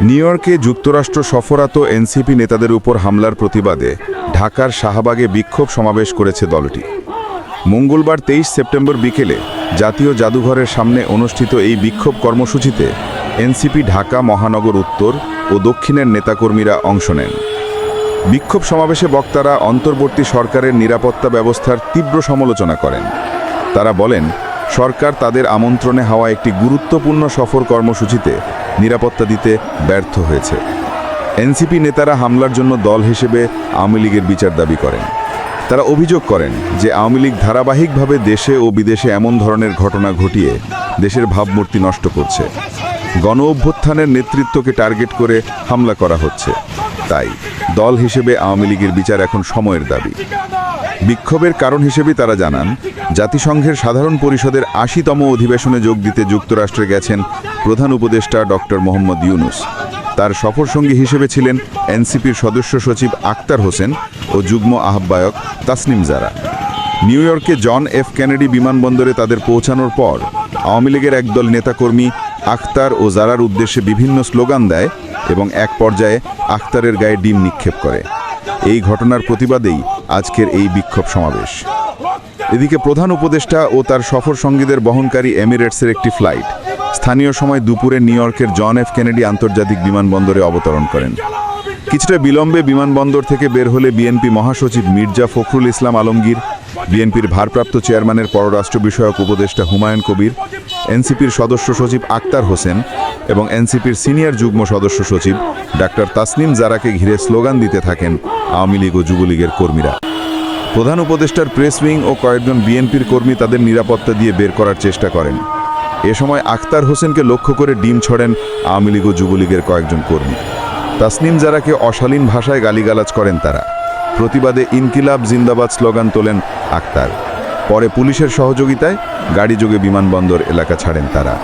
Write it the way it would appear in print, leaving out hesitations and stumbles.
New ইয়র্কে যুক্তরাষ্ট্র সফররত এনসিপি নেতাদের উপর হামলার প্রতিবাদে ঢাকার শাহবাগে বিক্ষোভ সমাবেশ করেছে দলটি। মঙ্গলবার 23 সেপ্টেম্বর বিকেলে জাতীয় জাদুঘরের সামনে অনুষ্ঠিত এই বিক্ষোভ কর্মসূচিতে এনসিপি ঢাকা মহানগর উত্তর ও দক্ষিণের নেতাকর্মীরা অংশ নেন। বিক্ষোভ সমাবেশে বক্তারা অন্তর্বর্তী সরকারের নিরাপত্তা ব্যবস্থার তীব্র সমালোচনা করেন। তারা বলেন, সরকার তাদের আমন্ত্রণে হওয়া একটি গুরুত্বপূর্ণ সফর কর্মসূচিতে নিরাপত্তা দিতে ব্যর্থ হয়েছে। এনসিপি নেতারা হামলার জন্য দল হিসেবে আওয়ামী লীগের বিচার দাবি করেন। তারা অভিযোগ করেন যে আওয়ামী লীগ ধারাবাহিকভাবে দেশে ও বিদেশে এমন ধরনের ঘটনা ঘটিয়ে দেশের ভাবমূর্তি নষ্ট করছে। গণ অভ্যুত্থানের নেতৃত্বকে টার্গেট করে হামলা করা হচ্ছে। তাই দল হিসেবে আওয়ামী লীগের বিচার এখন সময়ের দাবি। বিক্ষোভের কারণ হিসেবে তারা জানান, জাতিসংঘের সাধারণ পরিষদের ৮০তম অধিবেশনে যোগ দিতে যুক্তরাষ্ট্রে গেছেন প্রধান উপদেষ্টা ডক্টর মোহাম্মদ ইউনূস। তার সফরসঙ্গী হিসেবে ছিলেন এনসিপির সদস্য সচিব আখতার হোসেন ও যুগ্ম আহ্বায়ক তাসনিম জারা। নিউ ইয়র্কে জন এফ কেনেডি বিমানবন্দরে তাদের পৌঁছানোর পর আওয়ামী লীগের একদল নেতাকর্মী আখতার ও জারার উদ্দেশ্যে বিভিন্ন স্লোগান দেয় এবং এক পর্যায়ে আখতারের গায়ে ডিম নিক্ষেপ করে। এই ঘটনার প্রতিবাদেই আজকের এই বিক্ষোভ সমাবেশ। এদিকে প্রধান উপদেষ্টা ও তার সফর সঙ্গীদের বহনকারী এমিরেটসের একটি ফ্লাইট স্থানীয় সময় দুপুরে নিউ ইয়র্কের জন এফ কেনেডি আন্তর্জাতিক বিমানবন্দরে অবতরণ করেন। কিছুটা বিলম্বে বিমানবন্দর থেকে বের হলে বিএনপি মহাসচিব মির্জা ফখরুল ইসলাম আলমগীর, বিএনপির ভারপ্রাপ্ত চেয়ারম্যানের পররাষ্ট্র বিষয়ক উপদেষ্টা হুমায়ুন কবির, এনসিপির সদস্য সচিব আখতার হোসেন এবং এনসিপির সিনিয়র যুগ্ম সদস্য সচিব ডাক্তার তাসনিম জারাকে ঘিরে স্লোগান দিতে থাকেন আওয়ামী লীগ ও যুবলীগের কর্মীরা। প্রধান উপদেষ্টার প্রেস উইং ও কয়েকজন বিএনপির কর্মী তাদের নিরাপত্তা দিয়ে বের করার চেষ্টা করেন। এ সময় আখতার হোসেনকে লক্ষ্য করে ডিম ছড়েন আওয়ামী লীগ ও যুবলীগের কয়েকজন কর্মী। তাসনিম জারাকে অশালীন ভাষায় গালিগালাজ করেন তারা। প্রতিবাদে ইনকিলাব জিন্দাবাদ স্লোগান তোলেন আখতার। পরে পুলিশের সহযোগিতায় গাড়িযোগে বিমানবন্দর এলাকা ছাড়েন তারা।